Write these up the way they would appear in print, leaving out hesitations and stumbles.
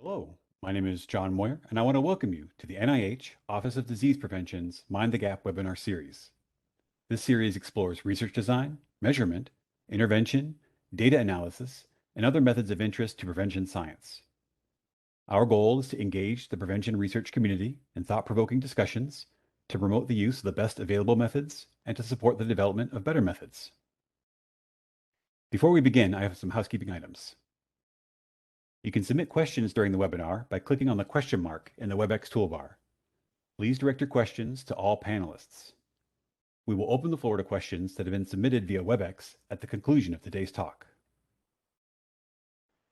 Hello, my name is John Moyer, and I want to welcome you to the NIH Office of Disease Prevention's Mind the Gap webinar series. This series explores research design, measurement, intervention, data analysis, and other methods of interest to prevention science. Our goal is to engage the prevention research community in thought-provoking discussions, to promote the use of the best available methods, and to support the development of better methods. Before we begin, I have some housekeeping items. You can submit questions during the webinar by clicking on the question mark in the WebEx toolbar. Please direct your questions to all panelists. We will open the floor to questions that have been submitted via WebEx at the conclusion of today's talk.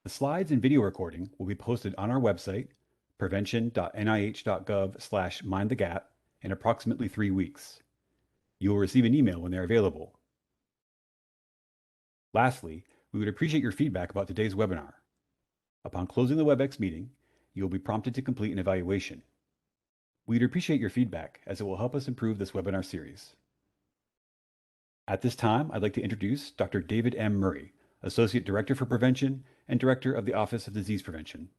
The slides and video recording will be posted on our website, prevention.nih.gov/mindthegap, in approximately 3 weeks. You will receive an email when they're available. Lastly, we would appreciate your feedback about today's webinar. Upon closing the WebEx meeting, you will be prompted to complete an evaluation. We'd appreciate your feedback as it will help us improve this webinar series. At this time, I'd like to introduce Dr. David M. Murray, Associate Director for Prevention and Director of the Office of Disease Prevention.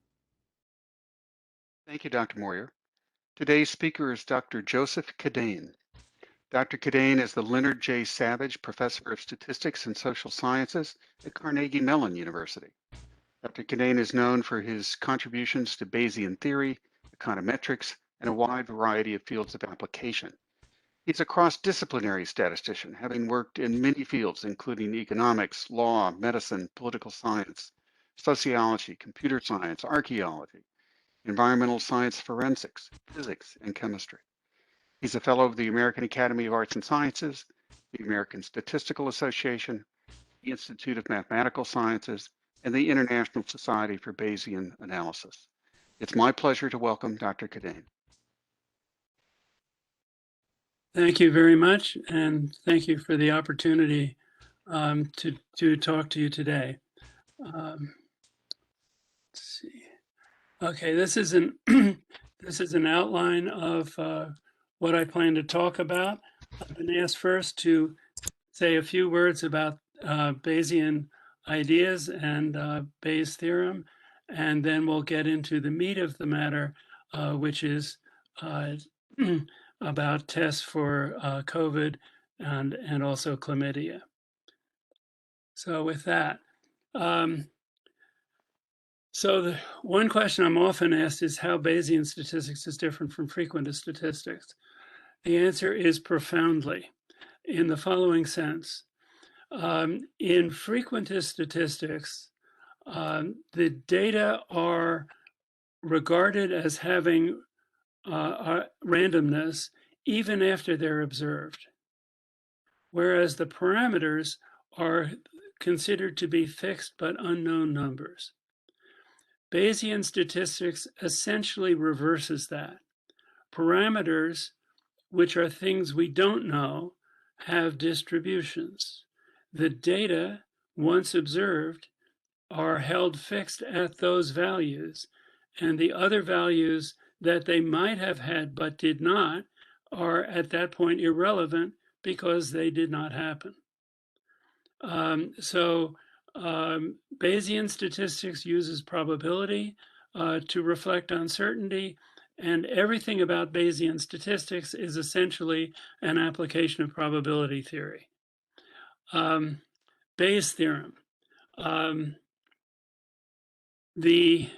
Thank you, Dr. Moyer. Today's speaker is Dr. Joseph Kadane. Dr. Kadane is the Leonard J. Savage Professor of Statistics and Social Sciences at Carnegie Mellon University. Dr. Kadane is known for his contributions to Bayesian theory, econometrics, and a wide variety of fields of application. He's a cross-disciplinary statistician, having worked in many fields, including economics, law, medicine, political science, sociology, computer science, archaeology, environmental science, forensics, physics, and chemistry. He's a fellow of the American Academy of Arts and Sciences, the American Statistical Association, the Institute of Mathematical Sciences, and the International Society for Bayesian Analysis. It's my pleasure to welcome Dr. Kadane. Thank you very much, and thank you for the opportunity to talk to you today. Let's see. Okay, this is an this is an outline of what I plan to talk about. I've been asked first to say a few words about Bayesian ideas and Bayes' theorem, and then we'll get into the meat of the matter, which is about tests for COVID and also chlamydia. So with that, so the one question I'm often asked is how Bayesian statistics is different from frequentist statistics. The answer is profoundly, in the following sense. In frequentist statistics, the data are regarded as having randomness even after they're observed, whereas the parameters are considered to be fixed but unknown numbers. Bayesian statistics essentially reverses that. Parameters, which are things we don't know, have distributions. The data, once observed, are held fixed at those values, and the other values that they might have had but did not are at that point irrelevant because they did not happen. Bayesian statistics uses probability to reflect uncertainty, and everything about Bayesian statistics is essentially an application of probability theory. Bayes' theorem. The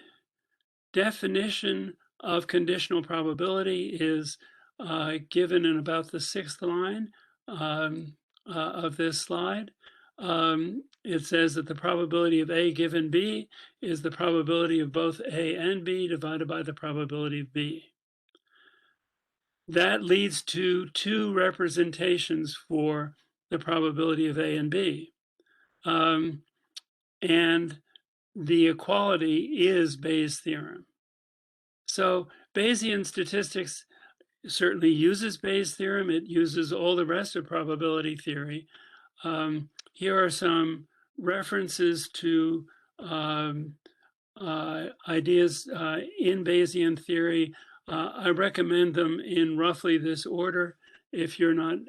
definition of conditional probability is given in about the 6th line of this slide. It says that the probability of A given B is the probability of both A and B divided by the probability of B. That leads to two representations for the probability of A and B. And the equality is Bayes' theorem. So Bayesian statistics certainly uses Bayes' theorem. It uses all the rest of probability theory. Here are some references to ideas in Bayesian theory. I recommend them in roughly this order. If you're not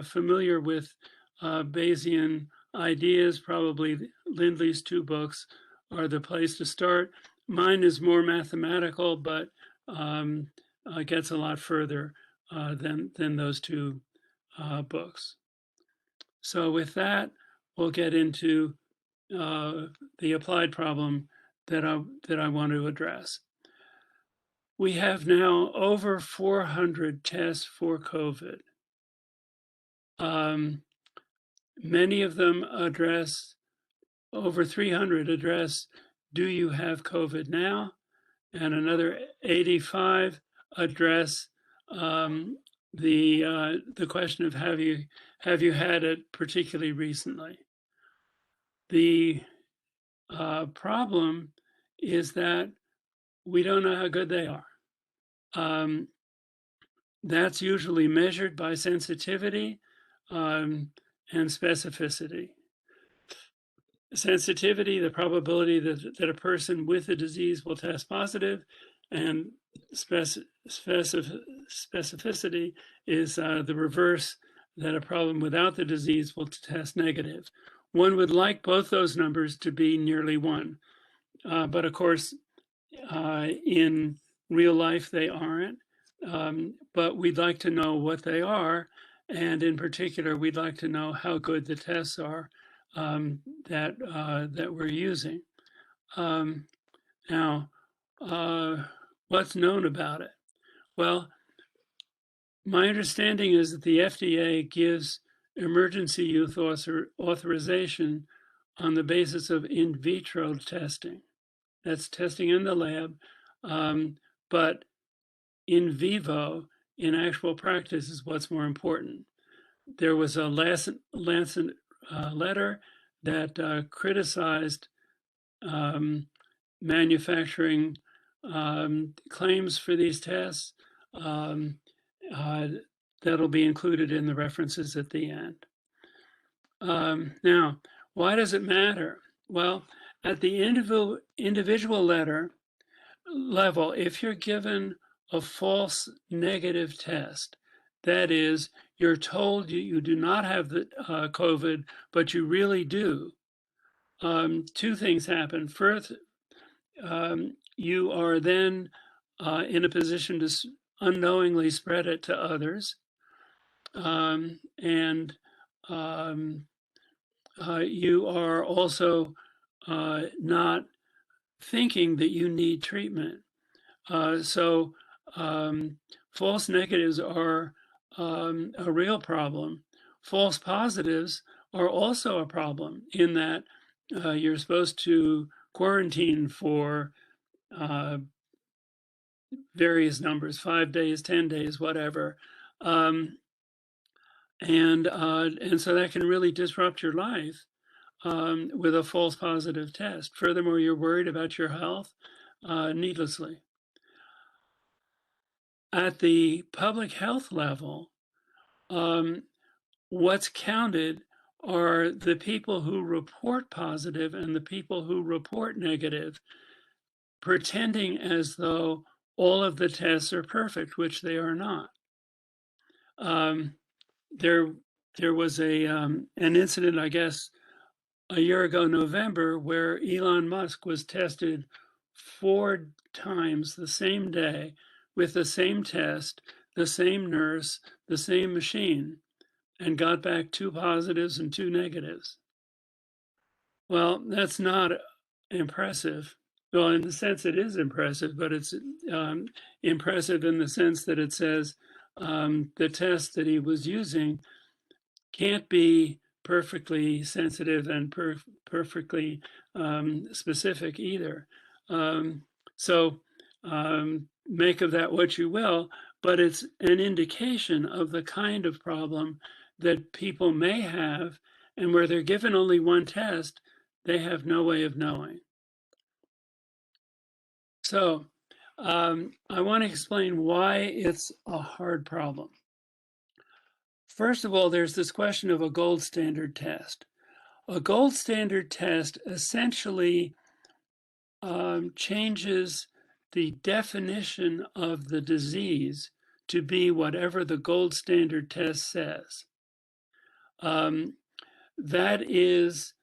familiar with Bayesian ideas, probably Lindley's 2 books are the place to start. Mine is more mathematical, but gets a lot further than those two books. So with that, we'll get into the applied problem that I want to address. We have now over 400 tests for COVID. Many of them address, over 300 address, do you have COVID now? And another 85 address the question of have you had it particularly recently? The problem is that we don't know how good they are. That's usually measured by sensitivity and specificity. Sensitivity, the probability that a person with the disease will test positive, and specificity is the reverse, that a problem without the disease will test negative. One would like both those numbers to be nearly 1, but of course, in real life, they aren't. But we'd like to know what they are, and in particular, we'd like to know how good the tests are that we're using. Now, what's known about it? Well, my understanding is that the FDA gives emergency use authorization on the basis of in vitro testing. That's testing in the lab, but in vivo, in actual practice, is what's more important. There was a Lancet letter that criticized manufacturing claims for these tests. That'll be included in the references at the end. Now, why does it matter? Well, at the individual level, if you're given a false negative test, that is, you're told you do not have the COVID, but you really do, two things happen. First, you are then in a position to unknowingly spread it to others. And you are also not thinking that you need treatment. So false negatives are a real problem. False positives are also a problem in that you're supposed to quarantine for various numbers, 5 days, 10 days, whatever. And so that can really disrupt your life with a false positive test. Furthermore, you're worried about your health needlessly. At the public health level, what's counted are the people who report positive and the people who report negative, pretending as though all of the tests are perfect, which they are not. There was an incident, I guess, a year ago, November, where Elon Musk was tested 4 times the same day with the same test, the same nurse, the same machine, and got back 2 positives and 2 negatives. Well, that's not impressive. Well, in the sense it is impressive, but it's impressive in the sense that it says the test that he was using can't be perfectly sensitive and perfectly specific either. So make of that what you will, but it's an indication of the kind of problem that people may have, and where they're given only one test, they have no way of knowing. So I want to explain why it's a hard problem. First of all, there's this question of a gold standard test. A gold standard test essentially changes the definition of the disease to be whatever the gold standard test says. That is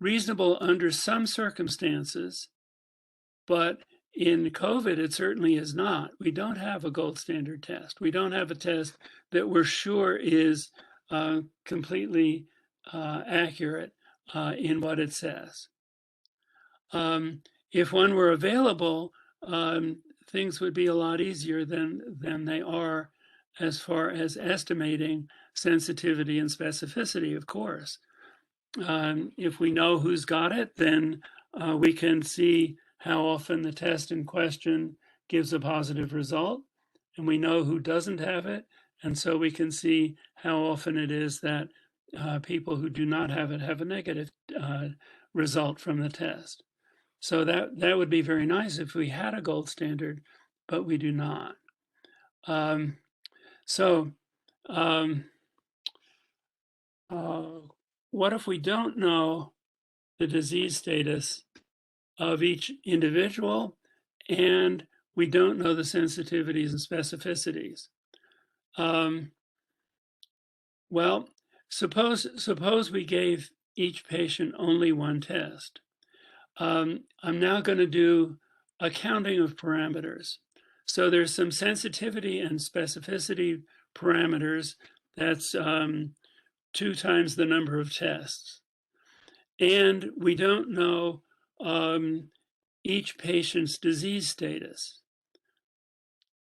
reasonable under some circumstances, but in COVID, it certainly is not. We don't have a gold standard test. We don't have a test that we're sure is completely accurate in what it says. If one were available, things would be a lot easier than they are as far as estimating sensitivity and specificity, of course. If we know who's got it, then we can see how often the test in question gives a positive result, and we know who doesn't have it, and so we can see how often it is that people who do not have it have a negative result from the test. So that would be very nice if we had a gold standard, but we do not. What if we don't know the disease status of each individual and we don't know the sensitivities and specificities? Well, suppose we gave each patient only one test. I'm now going to do a counting of parameters. So there's some sensitivity and specificity parameters. That's 2 times the number of tests. And we don't know each patient's disease status.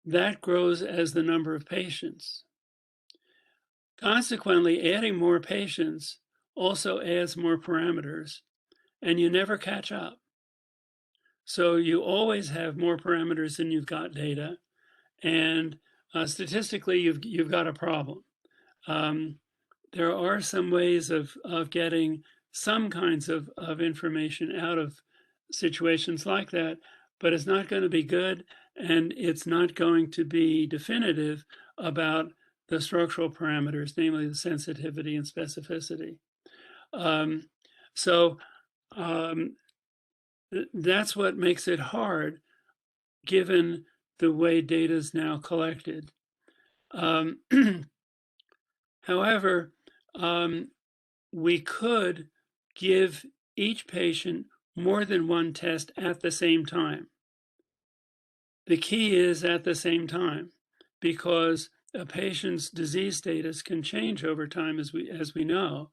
That grows as the number of patients. Consequently, adding more patients also adds more parameters, and you never catch up. So you always have more parameters than you've got data, and statistically, you've got a problem. There are some ways of getting some kinds of information out of situations like that, but it's not going to be good, and it's not going to be definitive about the structural parameters, namely the sensitivity and specificity. That's what makes it hard, given the way data is now collected. However, we could give each patient more than one test at the same time. The key is at the same time, because a patient's disease status can change over time, as we know.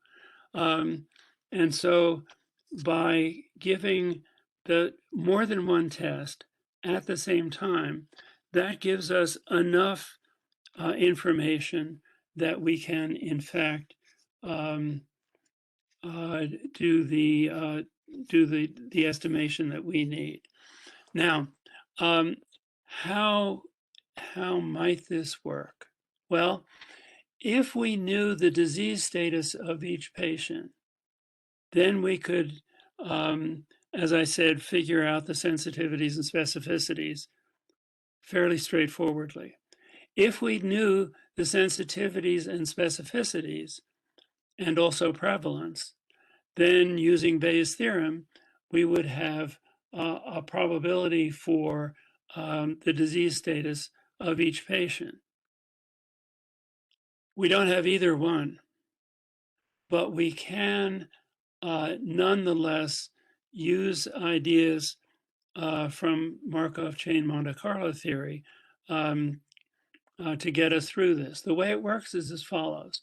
And so by giving the more than one test at the same time, that gives us enough information that we can, in fact, do the estimation that we need. Now, how might this work? Well, if we knew the disease status of each patient, then we could, as I said, figure out the sensitivities and specificities fairly straightforwardly. If we knew the sensitivities and specificities and also prevalence, then using Bayes' theorem, we would have a probability for the disease status of each patient. We don't have either one, but we can nonetheless use ideas from Markov chain Monte Carlo theory to get us through this. The way it works is as follows.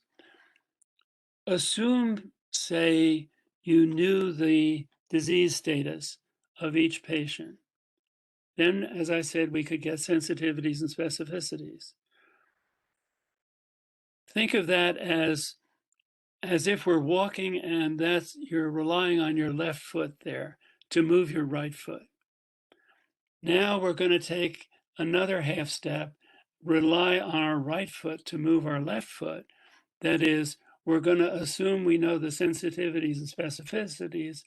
Assume, say, you knew the disease status of each patient. Then, as I said, we could get sensitivities and specificities. Think of that as if we're walking and you're relying on your left foot there to move your right foot. Now we're going to take another half step, rely on our right foot to move our left foot. That is, we're going to assume we know the sensitivities and specificities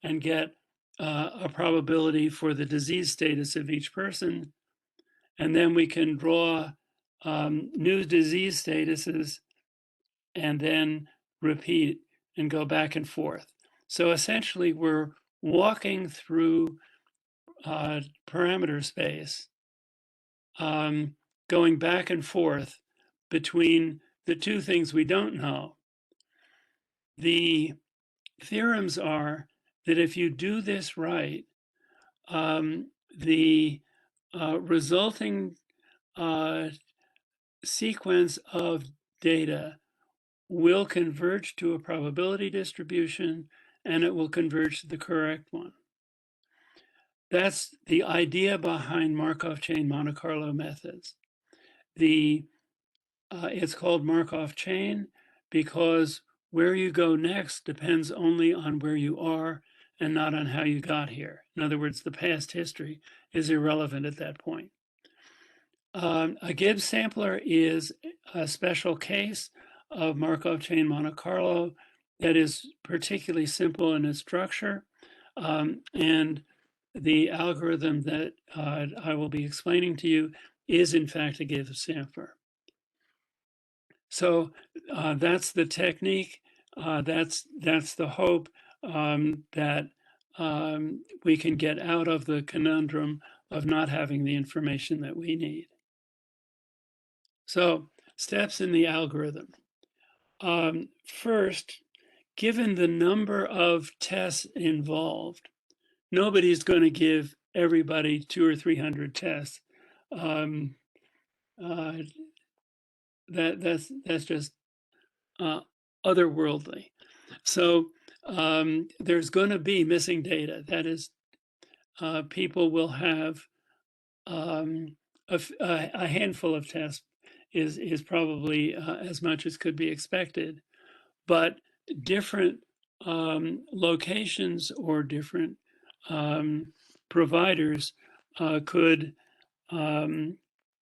and get a probability for the disease status of each person. And then we can draw new disease statuses and then repeat and go back and forth. So essentially, we're walking through parameter space, going back and forth between the two things we don't know. The theorems are, that if you do this right, the resulting sequence of data will converge to a probability distribution, and it will converge to the correct one. That's the idea behind Markov chain Monte Carlo methods. It's called Markov chain because where you go next depends only on where you are and not on how you got here. In other words, the past history is irrelevant at that point. A Gibbs sampler is a special case of Markov chain Monte Carlo that is particularly simple in its structure. And the algorithm that I will be explaining to you is in fact a Gibbs sampler. So that's the technique. That's the hope that we can get out of the conundrum of not having the information that we need. So steps in the algorithm. First, given the number of tests involved, nobody's going to give everybody 200 or 300 tests. That's just otherworldly. So there's going to be missing data. That is, people will have a handful of tests is probably as much as could be expected, but different locations or different providers could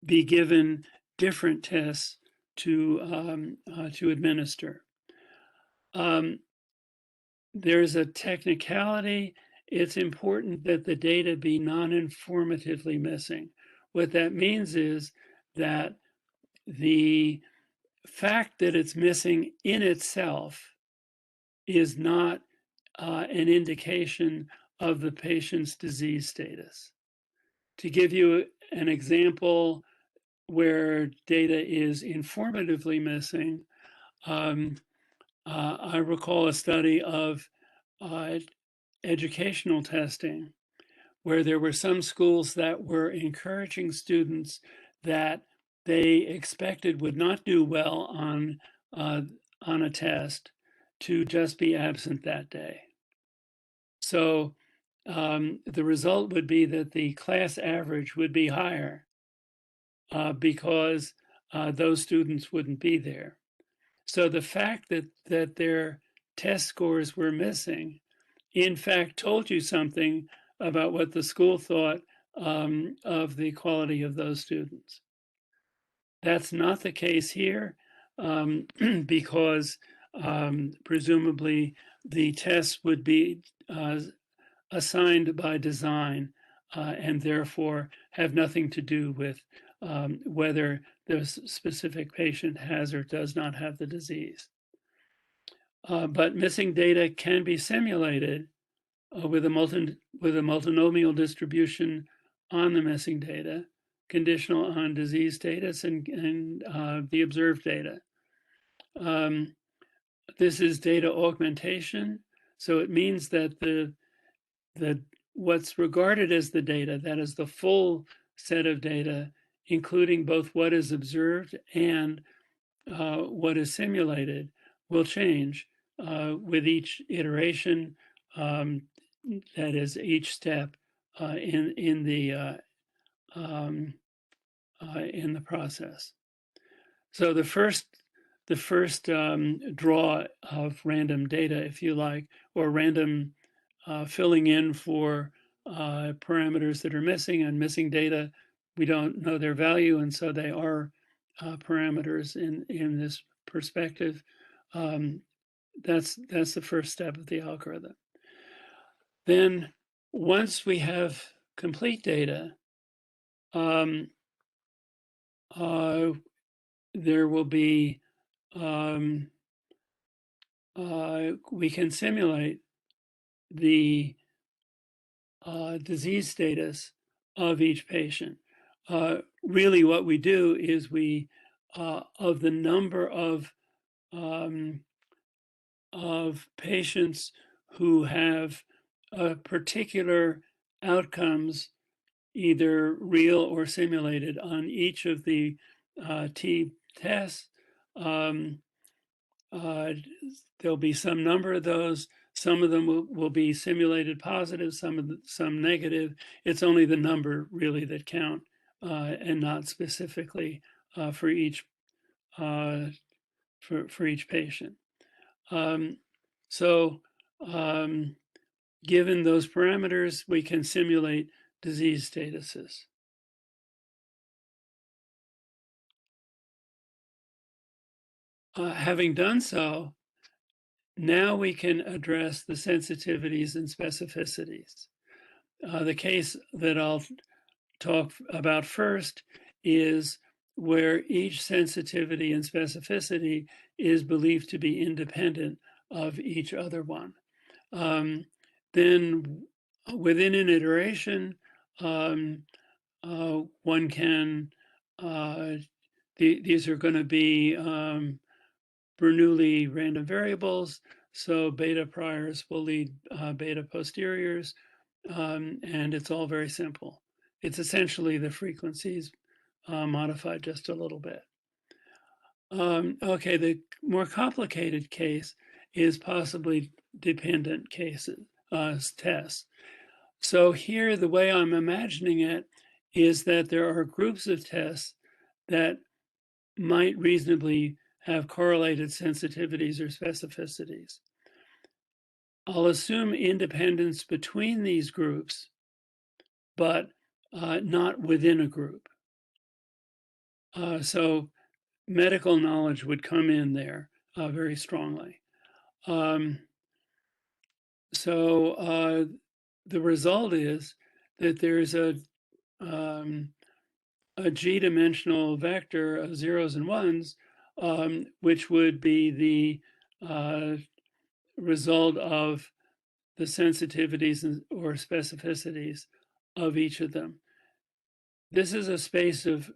be given different tests to administer. There's a technicality. It's important that the data be non-informatively missing. What that means is that the fact that it's missing in itself is not an indication of the patient's disease status. To give you an example where data is informatively missing, I recall a study of educational testing where there were some schools that were encouraging students that they expected would not do well on a test to just be absent that day. So the result would be that the class average would be higher because those students wouldn't be there. So the fact that their test scores were missing, in fact, told you something about what the school thought of the quality of those students. That's not the case here because presumably the tests would be assigned by design and therefore have nothing to do with whether the specific patient has or does not have the disease. But missing data can be simulated with a multinomial distribution on the missing data, conditional on disease status and the observed data. This is data augmentation. So it means that what's regarded as the data, that is the full set of data, including both what is observed and what is simulated, will change with each iteration. That is each step in the process. So the first draw of random data, if you like, or random filling in for parameters that are missing, and missing data, we don't know their value, and so they are parameters in this perspective. That's the first step of the algorithm. Then once we have complete data, there will be, we can simulate the disease status of each patient. Really what we do is we, of the number of patients who have particular outcomes, either real or simulated, on each of the T tests. There'll be some number of those. Some of them will be simulated positive, some negative. It's only the number really that count, and not specifically for each for each patient. So given those parameters, we can simulate disease statuses. Having done so, now we can address the sensitivities and specificities. The case that I'll talk about first is where each sensitivity and specificity is believed to be independent of each other one. Then within an iteration, one can, these are going to be Bernoulli random variables. So beta priors will lead beta posteriors, and it's all very simple. It's essentially the frequencies modified just a little bit. Okay, the more complicated case is possibly dependent cases, tests. So here, the way I'm imagining it is that there are groups of tests that might reasonably have correlated sensitivities or specificities. I'll assume independence between these groups, but not within a group. So medical knowledge would come in there very strongly. So the result is that there's a G-dimensional vector of zeros and ones, which would be the result of the sensitivities or specificities of each of them. This is a space of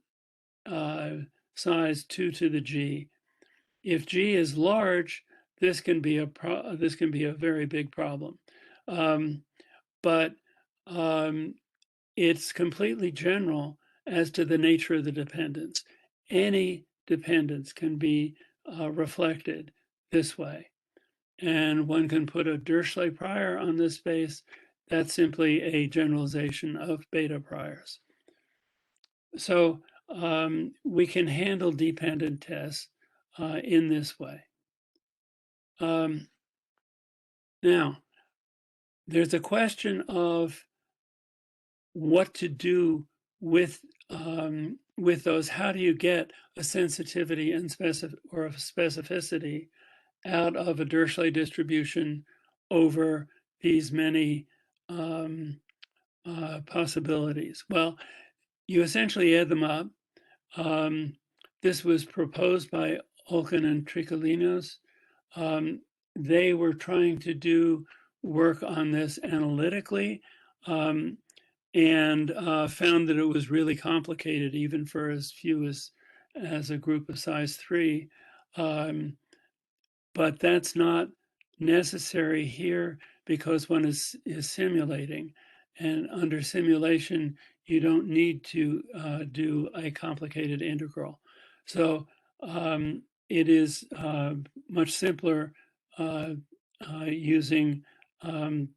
size 2 to the G. If G is large, this can be a very big problem. But it's completely general as to the nature of the dependence. Any dependence can be reflected this way. And one can put a Dirichlet prior on this space. That's simply a generalization of beta priors. So we can handle dependent tests in this way. Now, there's a question of what to do with those. How do you get a sensitivity and or a specificity out of a Dirichlet distribution over these many possibilities? Well, you essentially add them up. This was proposed by Olkin and Tricolinos. They were trying to do work on this analytically and found that it was really complicated, even for as few as a group of size 3. But that's not necessary here because one is simulating. And under simulation, you don't need to do a complicated integral. So it is much simpler using a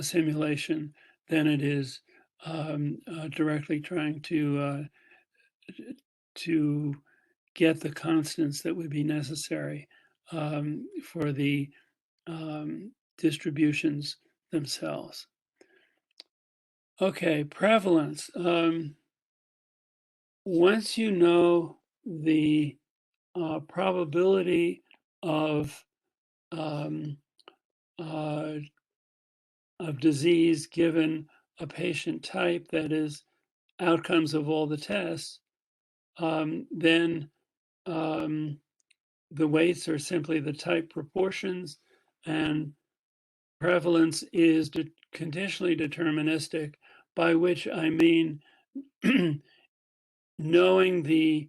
simulation than it is directly trying to get the constants that would be necessary for the distributions themselves. Okay, prevalence. Once you know the probability of disease given a patient type, that is, outcomes of all the tests, then the weights are simply the type proportions, and prevalence is conditionally deterministic, by which I mean knowing the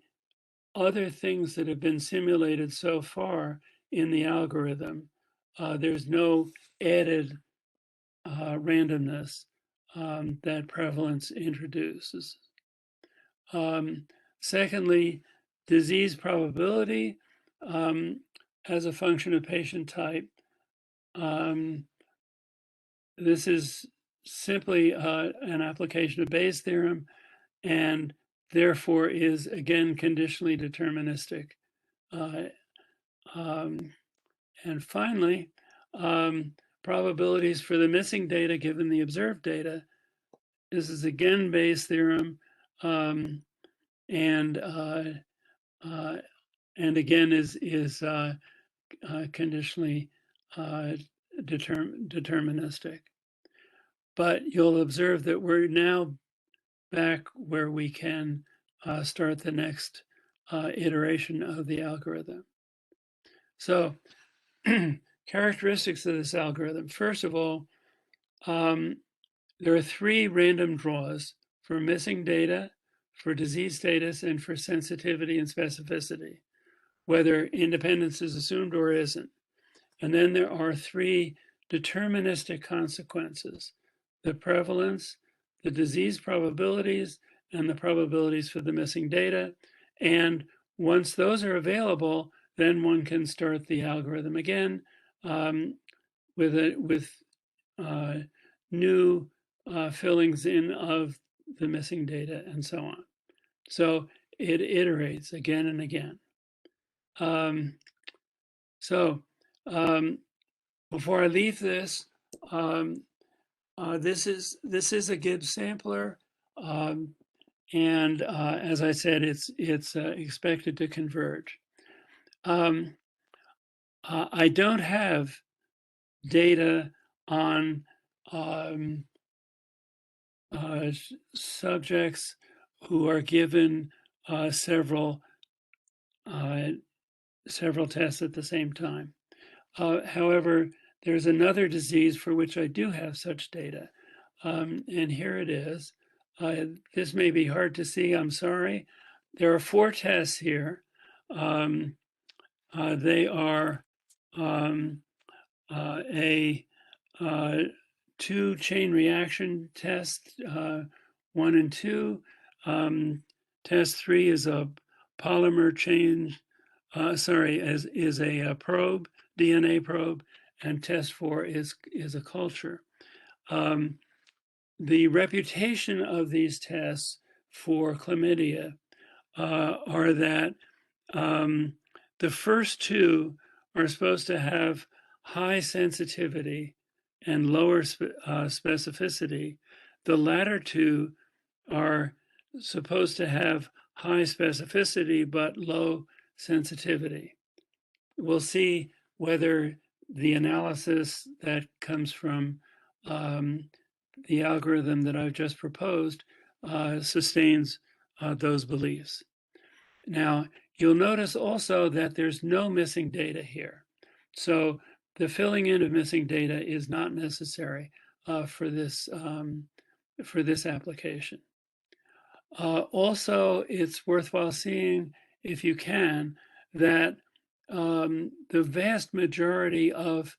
other things that have been simulated so far in the algorithm. There's no added randomness that prevalence introduces. Secondly, disease probability as a function of patient type. This is simply an application of Bayes' theorem, and therefore is again conditionally deterministic. And finally, probabilities for the missing data given the observed data. This is again Bayes' theorem, and again is conditionally deterministic. But you'll observe that we're now back where we can start the next iteration of the algorithm. So characteristics of this algorithm. First of all, there are 3 random draws for missing data, for disease status, and for sensitivity and specificity, whether independence is assumed or isn't. And then there are 3 deterministic consequences: the prevalence, the disease probabilities, and the probabilities for the missing data. And once those are available, then one can start the algorithm again with new fillings in of the missing data and so on. So it iterates again and again. Before I leave this, this is a Gibbs sampler, and as I said, it's expected to converge. I don't have data on subjects who are given several tests at the same time. However, there's another disease for which I do have such data, and here it is. This may be hard to see, I'm sorry. There are 4 tests here. They are a 2 chain reaction test, 1 and 2. Test 3 is a polymer chain, is a probe, DNA probe, and test 4 is a culture. The reputation of these tests for chlamydia are that the first 2 are supposed to have high sensitivity and lower specificity. The latter 2 are supposed to have high specificity but low sensitivity. We'll see whether the analysis that comes from the algorithm that I've just proposed sustains those beliefs. Now, you'll notice also that there's no missing data here. So the filling in of missing data is not necessary for this application. Also, it's worthwhile seeing, if you can, that the vast majority of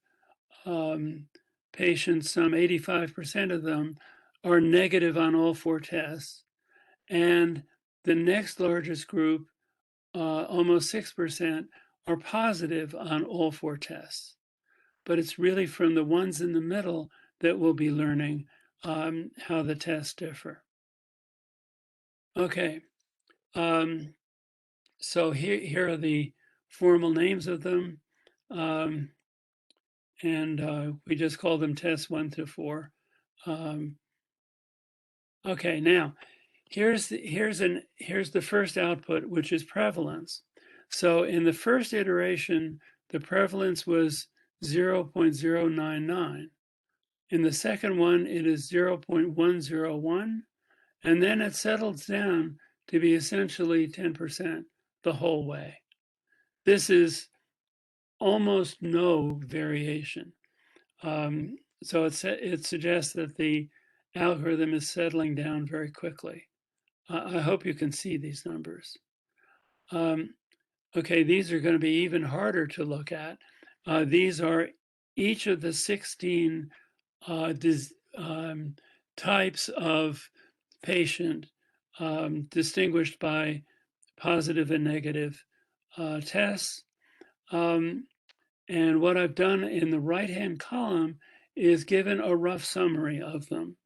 patients, some 85% of them, are negative on all 4 tests. And the next largest group, almost 6%, are positive on all 4 tests. But it's really from the ones in the middle that we'll be learning how the tests differ. Okay, so here are the formal names of them. And we just call them tests 1 to 4. Okay, now here's the first output, which is prevalence. So in the first iteration, the prevalence was 0.099. In the second one, it is 0.101, and then it settles down to be essentially 10% the whole way. This is almost no variation. So it suggests that the algorithm is settling down very quickly. I hope you can see these numbers. Okay, these are going to be even harder to look at. These are each of the 16 types of patient distinguished by positive and negative tests. And what I've done in the right-hand column is given a rough summary of them.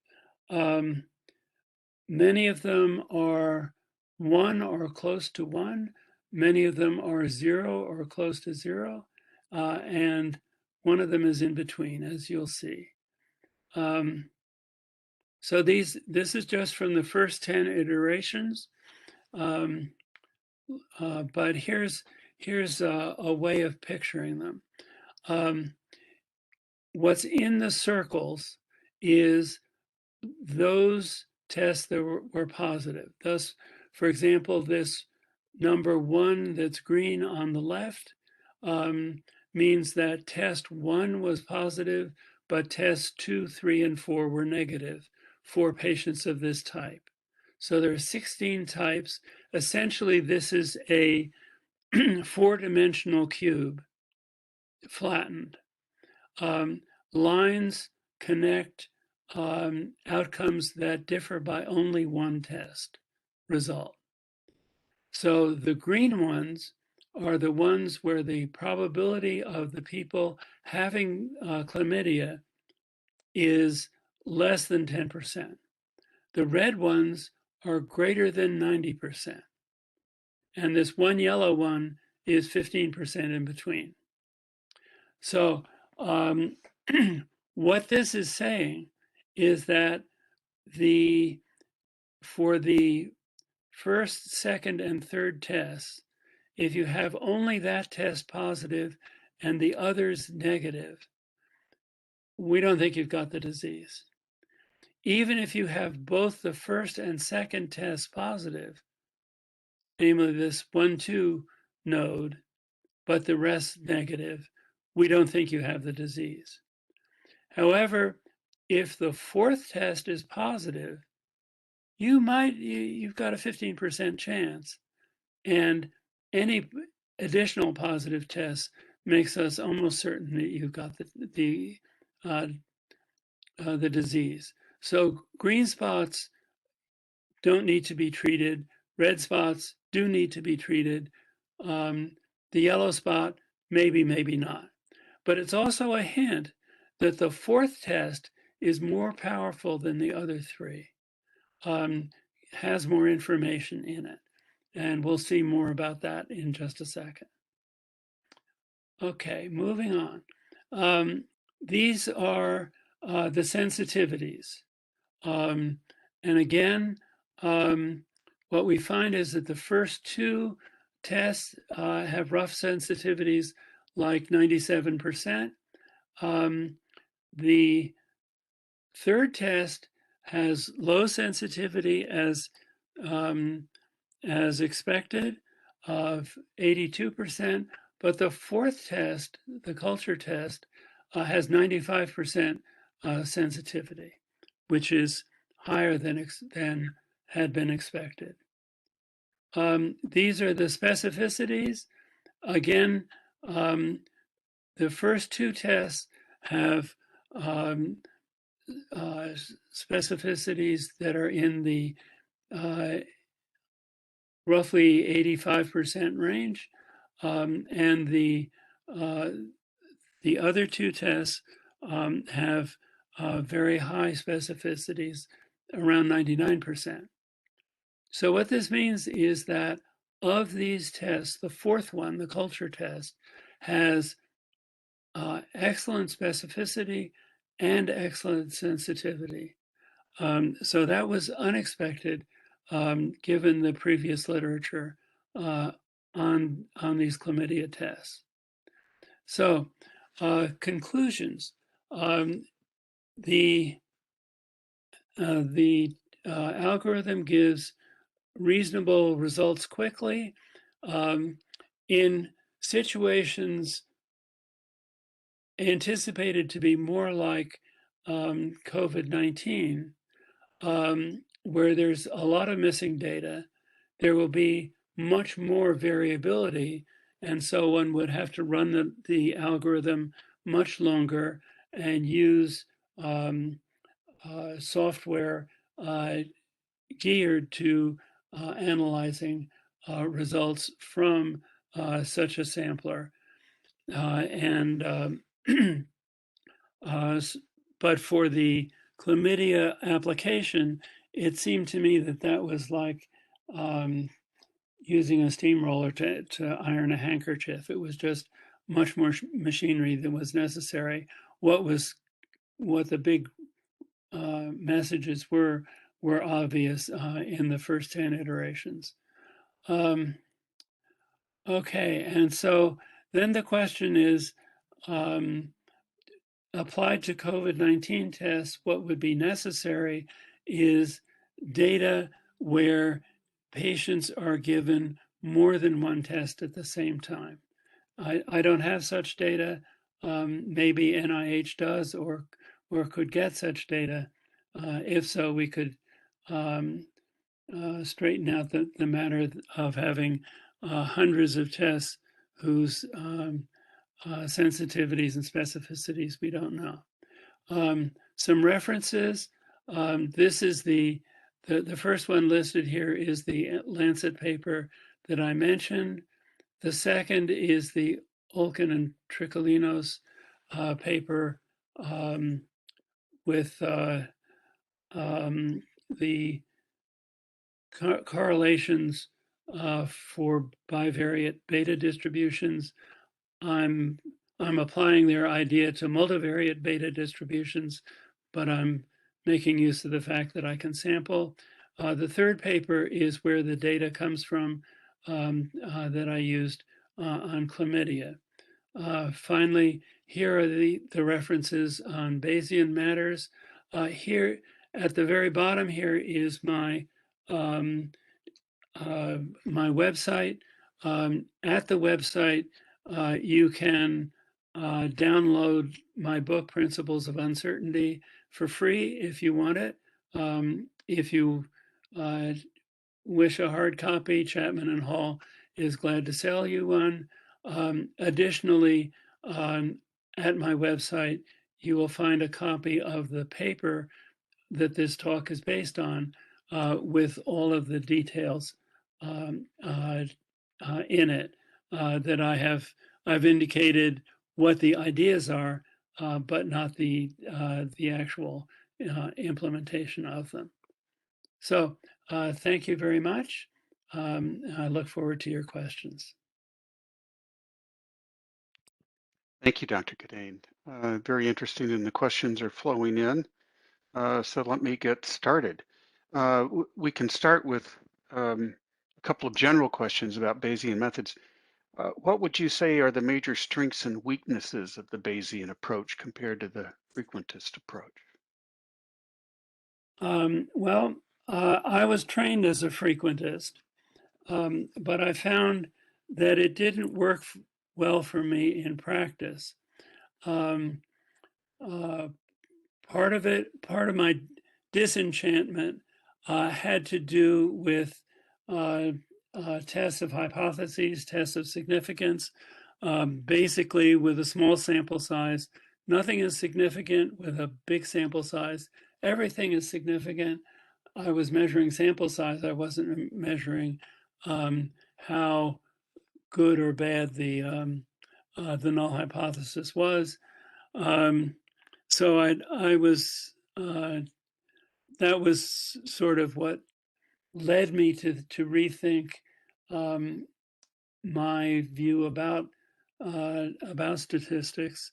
Many of them are 1 or close to 1. Many of them are 0 or close to 0. And one of them is in between, as you'll see. So this is just from the first 10 iterations. But here's a way of picturing them. What's in the circles is those tests that were positive. Thus, for example, this number 1 that's green on the left means that test 1 was positive, but tests 2, 3, and 4 were negative for patients of this type. So there are 16 types. Essentially, this is a 4-dimensional cube, flattened. Lines connect outcomes that differ by only one test result. So the green ones are the ones where the probability of the people having chlamydia is less than 10%. The red ones are greater than 90%. And this one yellow one is 15% in between. So what this is saying is that for the first, second, and third tests, if you have only that test positive and the others negative, we don't think you've got the disease. Even if you have both the first and second tests positive, namely this 1-2 node, but the rest negative, we don't think you have the disease. However, if the fourth test is positive, you've got a 15% chance. And any additional positive test makes us almost certain that you've got the disease. So green spots don't need to be treated. Red spots do need to be treated. The yellow spot, maybe, maybe not. But it's also a hint that the fourth test is more powerful than the other 3, has more information in it. And we'll see more about that in just a second. Okay, moving on. These are the sensitivities. And again, what we find is that the first 2 tests have rough sensitivities like 97%. The third test has low sensitivity as expected of 82%, but the fourth test, the culture test, has 95% sensitivity, which is higher than had been expected. These are the specificities. Again, the first 2 tests have specificities that are in the roughly 85% range, and the other 2 tests have very high specificities, around 99%. So what this means is that of these tests, the fourth one, the culture test, has excellent specificity and excellent sensitivity. So that was unexpected given the previous literature on these chlamydia tests. So conclusions. The algorithm gives reasonable results quickly in situations anticipated to be more like COVID-19, where there's a lot of missing data. There will be much more variability, and so one would have to run the algorithm much longer and use software geared to analyzing results from such a sampler. But for the chlamydia application, it seemed to me that that was like using a steamroller to iron a handkerchief. It was just much more machinery than was necessary. What the big messages were obvious in the first 10 iterations. Okay, and so then the question is, applied to COVID-19 tests, what would be necessary is data where patients are given more than one test at the same time. I don't have such data. Maybe NIH does or could get such data. If so, we could straighten out the matter of having hundreds of tests whose sensitivities and specificities we don't know. Some references. This is the first one listed here is the Lancet paper that I mentioned. The second is the Olkin and Tricolinos paper with the correlations for bivariate beta distributions. I'm applying their idea to multivariate beta distributions, but I'm making use of the fact that I can sample. The third paper is where the data comes from that I used on chlamydia. Finally, here are the references on Bayesian matters. Here at the very bottom here is my my website. At the website, you can download my book, Principles of Uncertainty, for free if you want it. If you wish a hard copy, Chapman and Hall is glad to sell you one. Additionally, at my website, you will find a copy of the paper that this talk is based on with all of the details in it that I've indicated what the ideas are, but not the actual implementation of them. So thank you very much. I look forward to your questions. Thank you, Dr. Kadane. Very interesting, and the questions are flowing in. So let me get started. We can start with a couple of general questions about Bayesian methods. What would you say are the major strengths and weaknesses of the Bayesian approach compared to the frequentist approach? Well, I was trained as a frequentist, but I found that it didn't work well for me in practice. Part of my disenchantment had to do with tests of hypotheses, tests of significance, basically with a small sample size. Nothing is significant with a big sample size. Everything is significant. I was measuring sample size. I wasn't measuring how good or bad the null hypothesis was. So I was that was sort of what led me to rethink my view about statistics.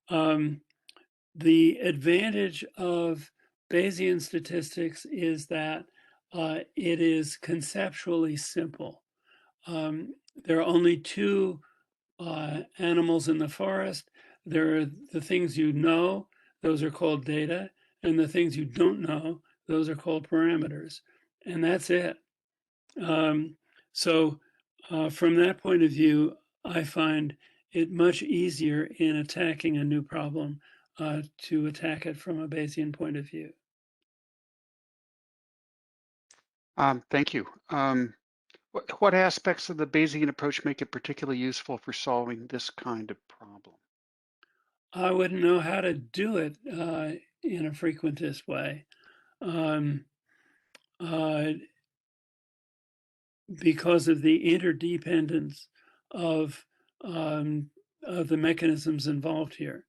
The advantage of Bayesian statistics is that it is conceptually simple. There are only two animals in the forest. There are the things you know, those are called data, and the things you don't know, those are called parameters. And that's it. So from that point of view, I find it much easier in attacking a new problem to attack it from a Bayesian point of view. Thank you. What aspects of the Bayesian approach make it particularly useful for solving this kind of problem? I wouldn't know how to do it in a frequentist way. Um, uh, because of the interdependence of um, of the mechanisms involved here.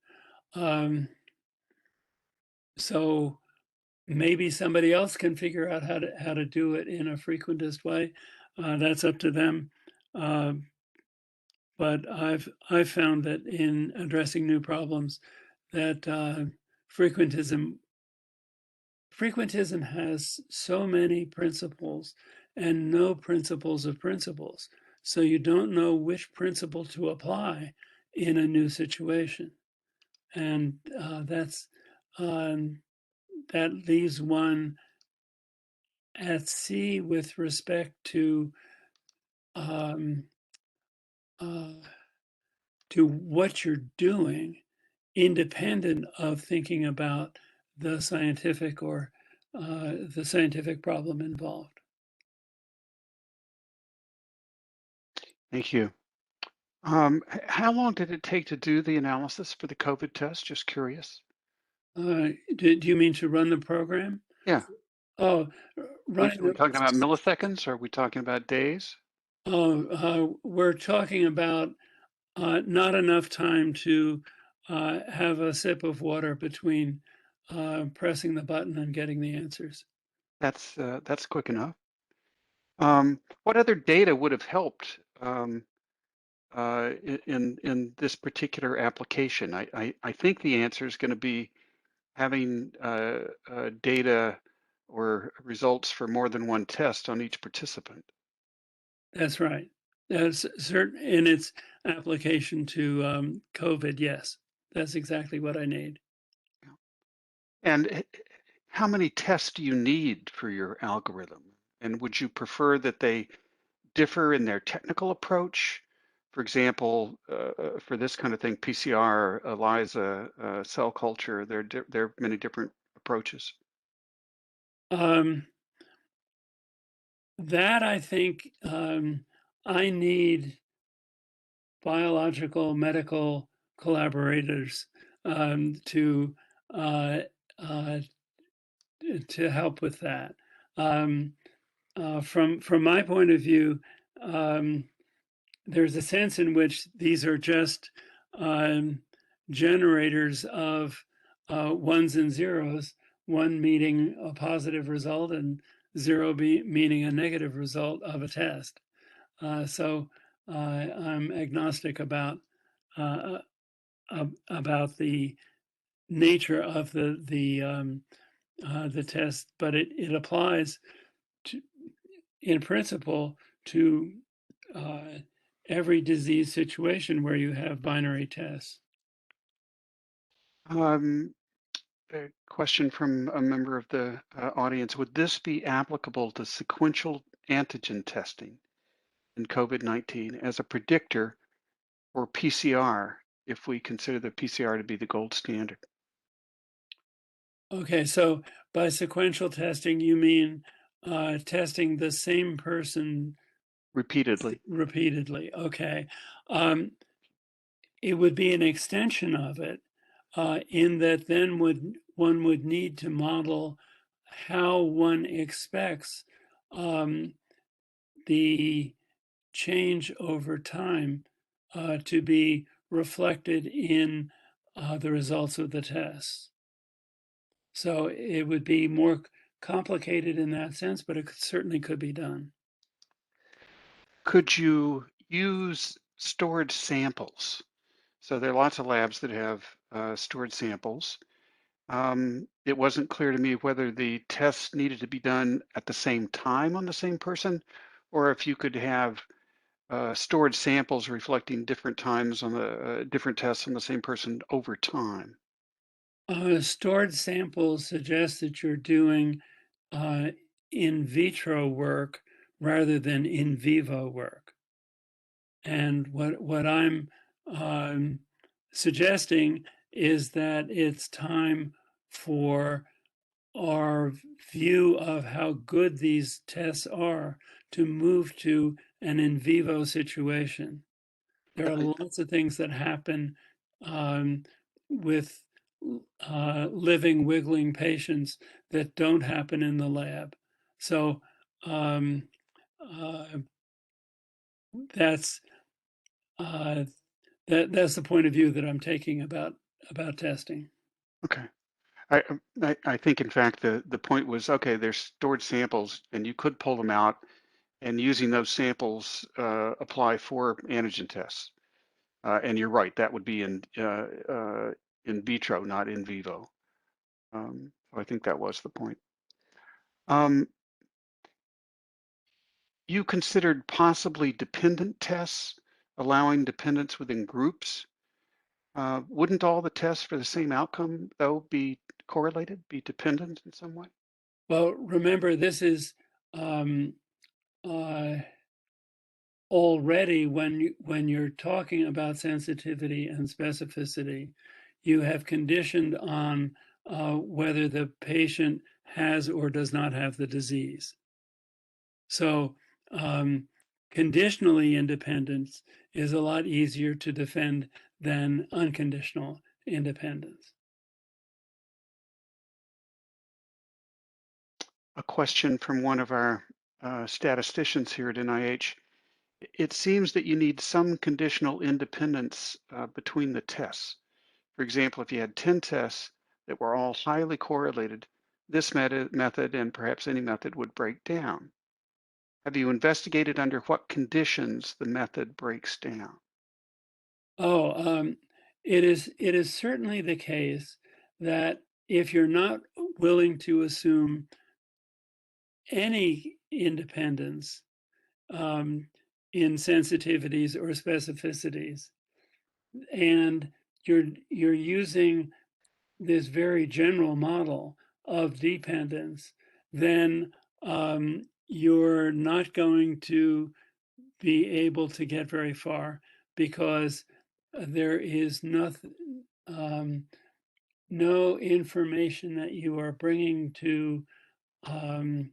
So maybe somebody else can figure out how to do it in a frequentist way. That's up to them. Uh, but I've found that in addressing new problems, that frequentism frequentism has so many principles and no principles of principles. So you don't know which principle to apply in a new situation. And that leaves one at sea with respect um, uh, to what you're doing, independent of thinking about the scientific or the scientific problem involved. Thank you. How long did it take to do the analysis for the COVID test? Just curious. Do you mean to run the program? Yeah. Oh, Are running we the, talking about milliseconds? Or are we talking about days? we're talking about not enough time to have a sip of water between pressing the button and getting the answers. That's quick enough. What other data would have helped in this particular application? I think the answer is going to be having data or results for more than one test on each participant. That's right. That's certain in its application to COVID. Yes, that's exactly what I need. And how many tests do you need for your algorithm? And would you prefer that they differ in their technical approach? For example, for this kind of thing, PCR, ELISA, cell culture, there are many different approaches. Um, that I think I need biological medical collaborators to uh, uh, to help with that. Um, from my point of view, um, there's a sense in which these are just um, generators of ones and zeros, one meaning a positive result and zero meaning a negative result of a test. So I'm agnostic uh, about the nature of the test, but it applies to, in principle to uh, every disease situation where you have binary tests. Um, a question from a member of the audience. Would this be applicable to sequential antigen testing in COVID-19 as a predictor for PCR if we consider the PCR to be the gold standard? Okay, so by sequential testing, you mean testing the same person Repeatedly. repeatedly. Okay. Um, it would be an extension of it in that then one would need to model how one expects the change over time to be reflected in the results of the tests. So it would be more complicated in that sense, but it certainly could be done. Could you use stored samples? So there are lots of labs that have stored samples. It wasn't clear to me whether the tests needed to be done at the same time on the same person, or if you could have stored samples reflecting different times on the different tests on the same person over time. Stored samples suggest that you're doing uh, in vitro work rather than in vivo work. And what I'm suggesting is that it's time for our view of how good these tests are to move to an in vivo situation. There are I, lots of things that happen um, living, wiggling patients that don't happen in the lab. So that's that's the point of view that I'm taking about testing. Okay. I think, in fact, the point was, okay, there's stored samples, and you could pull them out, and using those samples, apply for antigen tests. And you're right, that would be in vitro, not in vivo. So I think that was the point. You considered possibly dependent tests, allowing dependence within groups. Wouldn't all the tests for the same outcome, though, be correlated, be dependent in some way? Well, remember, this is already when you're talking about sensitivity and specificity, you have conditioned on whether the patient has or does not have the disease. So conditionally independence is a lot easier to defend than unconditional independence. A question from one of our statisticians here at NIH. It seems that you need some conditional independence between the tests. For example, if you had 10 tests that were all highly correlated, this method and perhaps any method would break down. Have you investigated under what conditions the method breaks down? Oh, it is certainly the case that if you're not willing to assume any independence in sensitivities or specificities, and you're using this very general model of dependence, then you're not going to be able to get very far because there is nothing, no information that you are bringing um,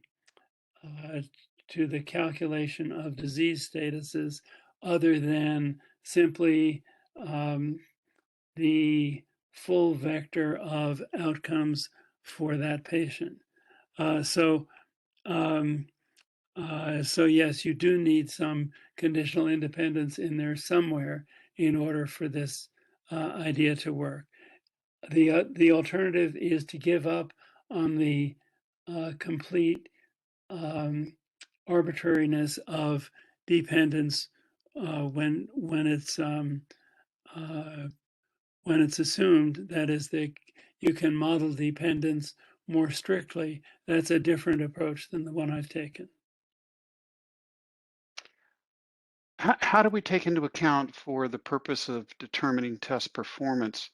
to the calculation of disease statuses other than simply the full vector of outcomes for that patient. So yes, you do need some conditional independence in there somewhere in order for this idea to work. The alternative is to give up on the complete arbitrariness of dependence when it's assumed, that is, that you can model dependence more strictly. That's a different approach than the one I've taken. How do we take into account, for the purpose of determining test performance,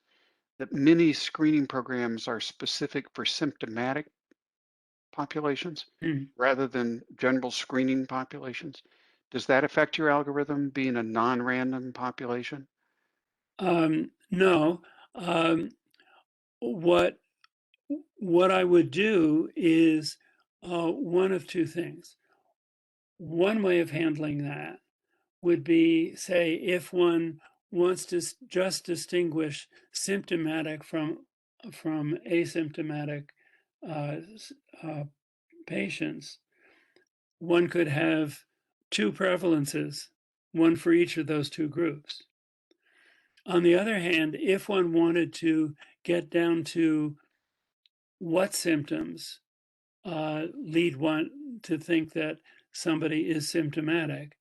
that many screening programs are specific for symptomatic populations Mm. rather than general screening populations? Does that affect your algorithm being a non-random population? No. What I would do is one of two things. One way of handling that would be, say, if one wants to just distinguish symptomatic from asymptomatic patients, one could have two prevalences, one for each of those two groups. On the other hand, if one wanted to get down to what symptoms lead one to think that somebody is symptomatic,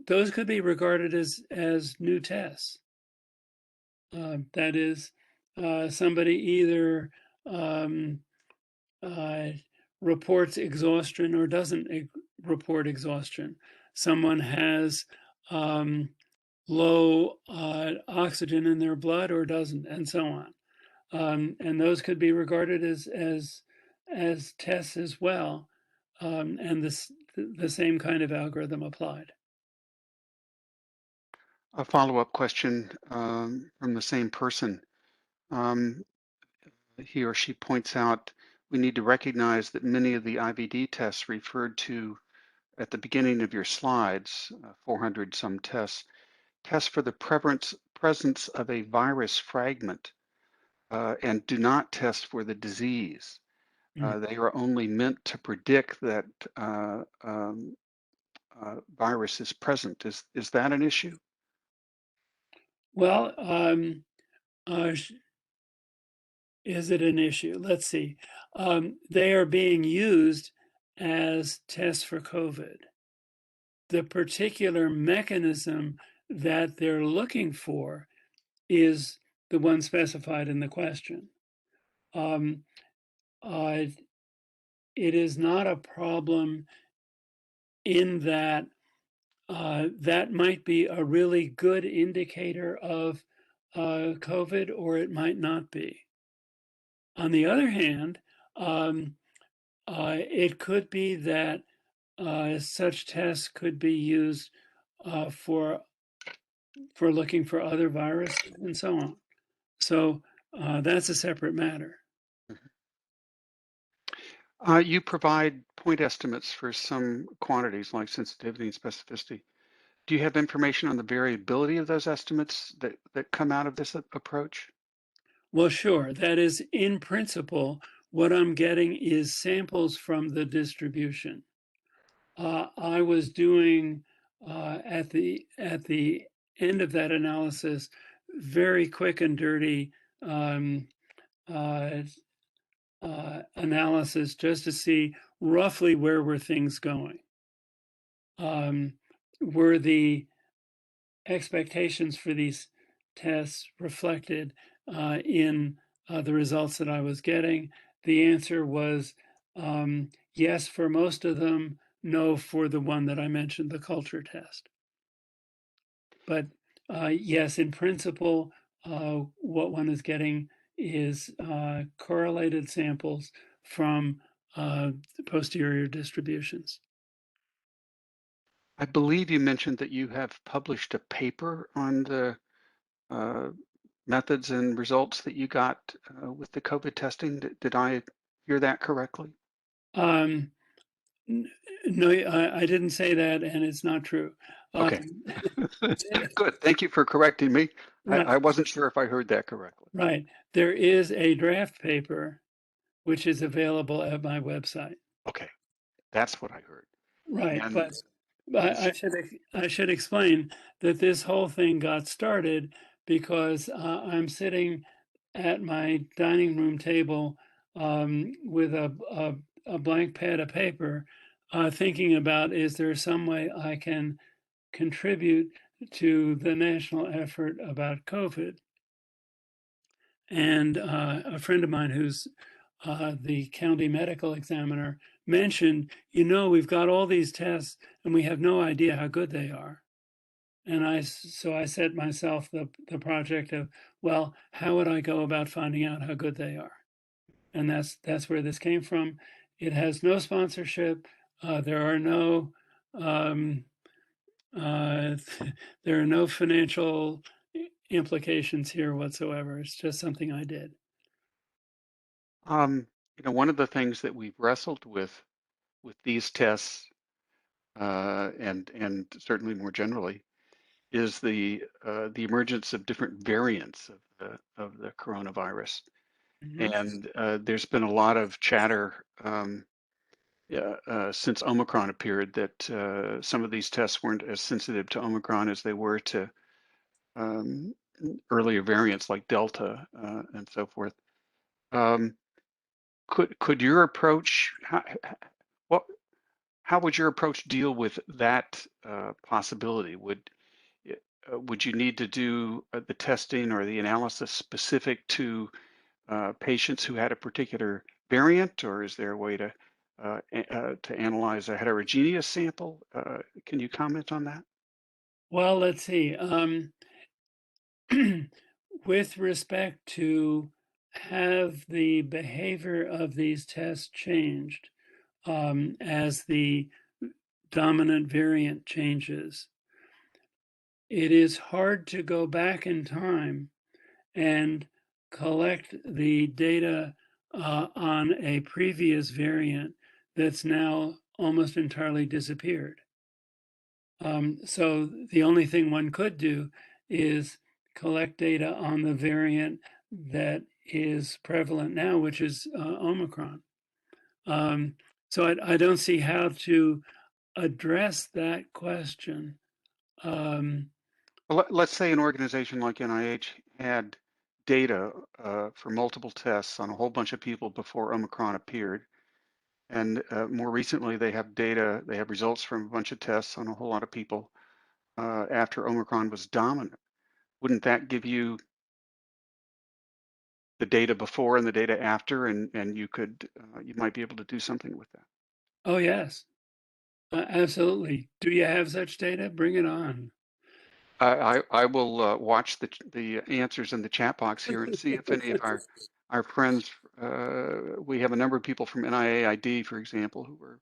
those could be regarded as new tests. That is, somebody either reports exhaustion or doesn't report exhaustion. Someone has low oxygen in their blood or doesn't, and so on. And those could be regarded as tests as well, and the same kind of algorithm applied. A follow-up question from the same person. Um, he or she points out we need to recognize that many of the IVD tests referred to at the beginning of your slides, 400 some tests, test for the presence of a virus fragment and do not test for the disease. They are only meant to predict that virus is present. Is that an issue? Well, is it an issue? Let's see. They are being used as tests for COVID. The particular mechanism that they're looking for is the one specified in the question. It is not a problem in that that might be a really good indicator of COVID, or it might not be. On the other hand, it could be that such tests could be used for looking for other viruses and so on. So that's a separate matter. You provide point estimates for some quantities like sensitivity and specificity. Do you have information on the variability of those estimates that come out of this approach? Well, sure. That is, in principle, what I'm getting is samples from the distribution. I was doing at the end of that analysis very quick and dirty uh, analysis just to see roughly where were things going. Were the expectations for these tests reflected in the results that I was getting? The answer was yes for most of them, no for the one that I mentioned, the culture test. But yes, in principle, what one is getting is correlated samples from the posterior distributions. I believe you mentioned that you have published a paper on the uh, methods and results that you got with the COVID testing. Did I hear that correctly? Um, no, I didn't say that, and it's not true. Okay. Um, Good. Thank you for correcting me. right, I wasn't sure if I heard that correctly. right. There is a draft paper which is available at my website. Okay. That's what I heard. Right, And but is, I should explain that this whole thing got started because I'm sitting at my dining room table with a blank pad of paper, thinking about, is there some way I can contribute to the national effort about COVID? And a friend of mine who's the county medical examiner mentioned, we've got all these tests and we have no idea how good they are. And so I set myself the project of, well, how would I go about finding out how good they are? And that's where this came from. It has no sponsorship. There are no uh, there are no financial implications here whatsoever. It's just something I did. one of the things that we've wrestled with these tests and certainly more generally is the emergence of different variants of the coronavirus. Mhm. And there's been a lot of chatter yeah, since Omicron appeared that some of these tests weren't as sensitive to Omicron as they were to um, earlier variants like Delta and so forth. Um, could your approach what how would your approach deal with that possibility? Would you need to do the testing or the analysis specific to patients who had a particular variant, or is there a way to analyze a heterogeneous sample? Can you comment on that? Well, let's see. With respect to have the behavior of these tests changed as the dominant variant changes, it is hard to go back in time and collect the data on a previous variant that's now almost entirely disappeared. So the only thing one could do is collect data on the variant that is prevalent now, which is Omicron. So I don't see how to address that question. Well, let's say an organization like NIH had data for multiple tests on a whole bunch of people before Omicron appeared. And more recently, they have data, they have results from a bunch of tests on a whole lot of people after Omicron was dominant. Wouldn't that give you the data before and the data after, and you could you might be able to do something with that? Oh, yes, absolutely. Do you have such data? Bring it on. I will watch the answers in the chat box here and see if any of our friends. We have a number of people from NIAID, for example, who were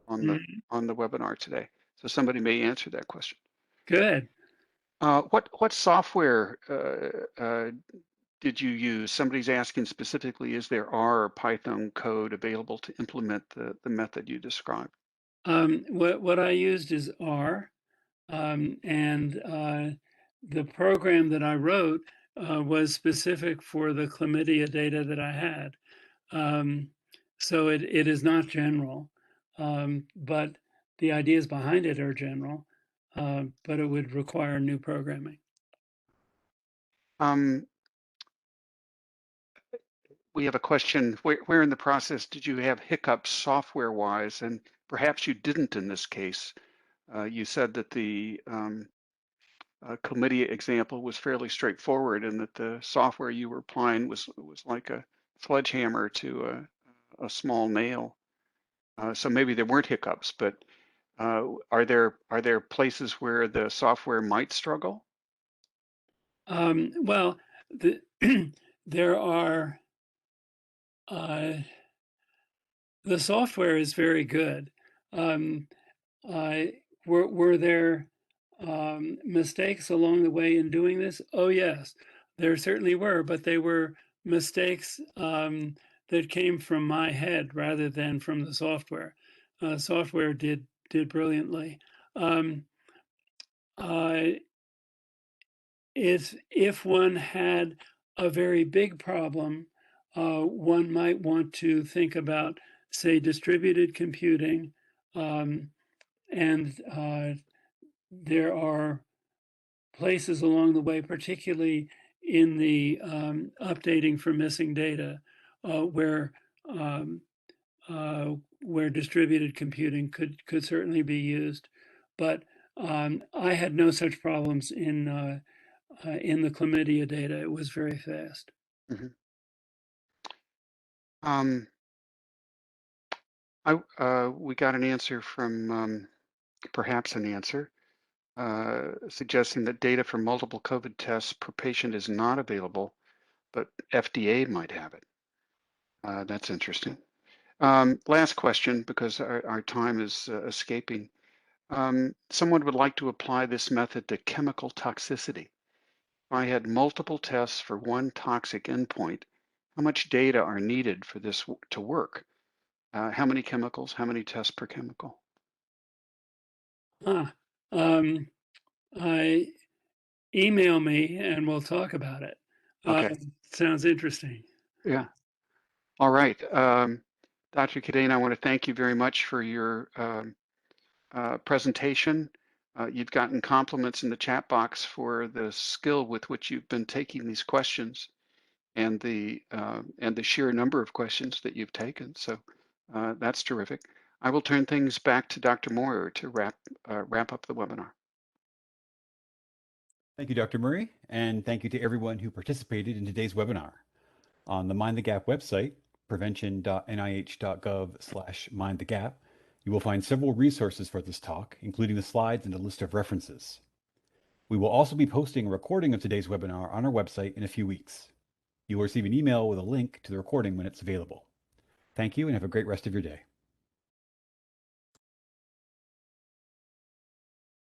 on the webinar today. So somebody may answer that question. Good. What software did you use? Somebody's asking specifically, is there R or Python code available to implement the method you described? What I used is R, and the program that I wrote was specific for the chlamydia data that I had. So it is not general, but the ideas behind it are general, but it would require new programming. We have a question. Where in the process did you have hiccups software-wise? And perhaps you didn't in this case. You said that the chlamydia example was fairly straightforward and that the software you were applying was like a sledgehammer to a small nail. So maybe there weren't hiccups, but are there places where the software might struggle? Well, there are, the software is very good. Were there mistakes along the way in doing this? Oh, yes, there certainly were, but they were mistakes that came from my head rather than from the software. Software did brilliantly. If one had a very big problem, one might want to think about, say, distributed computing, and there are places along the way, particularly in the updating for missing data, where distributed computing could certainly be used. But I had no such problems in the chlamydia data. It was very fast. Mm-hmm. We got an answer from perhaps an answer suggesting that data from multiple COVID tests per patient is not available, but FDA might have it. That's interesting. Last question, because our time is escaping. Someone would like to apply this method to chemical toxicity. If I had multiple tests for one toxic endpoint, how much data are needed for this to work? How many chemicals? How many tests per chemical? Ah, I email me and we'll talk about it. Okay. Sounds interesting. Yeah. All right. Dr. Kadane, I want to thank you very much for your presentation. You've gotten compliments in the chat box for the skill with which you've been taking these questions and the sheer number of questions that you've taken. So that's terrific. I will turn things back to Dr. Moyer to wrap up the webinar. Thank you, Dr. Murray, and thank you to everyone who participated in today's webinar. On the Mind the Gap website, prevention.nih.gov/mindthegap, you will find several resources for this talk, including the slides and a list of references. We will also be posting a recording of today's webinar on our website in a few weeks. You will receive an email with a link to the recording when it's available. Thank you and have a great rest of your day.